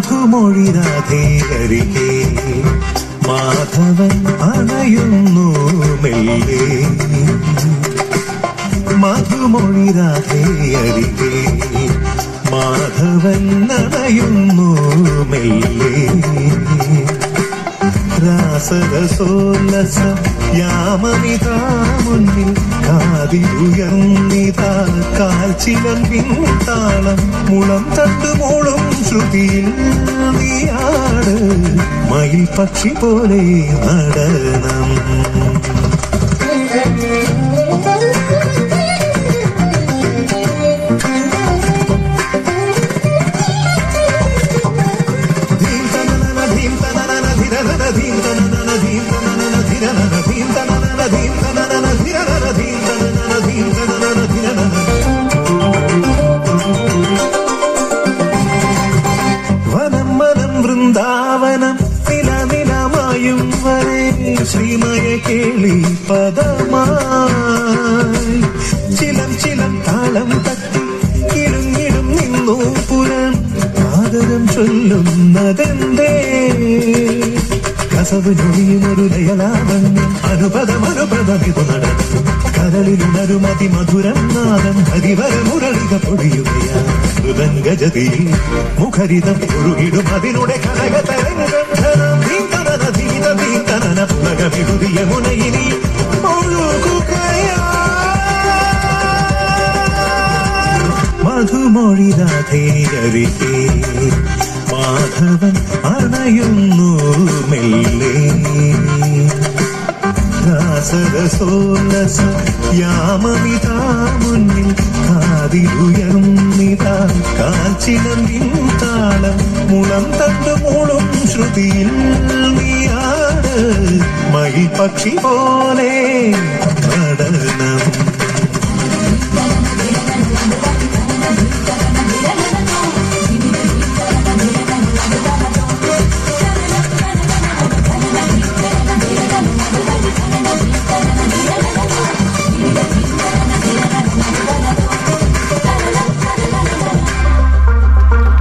മധുമൊഴി രാധേയരികെ മാധവൻ അണയുന്നു മെല്ലെ. മധുമൊഴി രാധേയരികെ മാധവൻ അണയുന്നു മെല്ലെ. രാസരസോല്ലസ യാമമിതാ മുന്നിൽ കാതിലുയർന്നിതാ കാൽച്ചിലമ്പിൻ താളം മുളം തട്ടുമൂളും ശ്രുതിയിൽ നീയാട് മയിൽ പക്ഷി പോലെ നടനം. വനം വനം വൃന്ദാവനം നിലനിലമായും വരെ ശ്രീമയ കേളി പദമായി ചിലം ചിലം താളം തട്ടി കിടുങ്ങിടും നിന്നു പുരം ആദരം ചൊല്ലുന്നതെന്തേ. കസവ് നൊഴിയുമൊരു ലയലാവണ്യം അനുപദമനുപദമിതു നടന്നു കരളിലുണരും അതിമധുരം നാദം ഹരിവര മുരളിക പൊഴിയുകയാ മൃദംഗജതിയിൽ മുഖരിതം ഒഴുകിടും അതിനുടെ കനകതരംഗം ധീതനന ധീത ധീതനന പുലകമിടുതിയ മുനയിനി ഒഴുകുകയാ. മധുമൊഴി രാധേയരികെ മാധവൻ അണയുന്നു മെല്ലെ. രാസരസോല്ലസ യാമമിതാ മുന്നിൽ കാതിലുയർന്നിതാ കാൽച്ചിലമ്പിൻ താളം മുളം തട്ടുമൂളും ശ്രുതിയിൽ നീയാട് മയിൽ പക്ഷി പോലെ നടനം.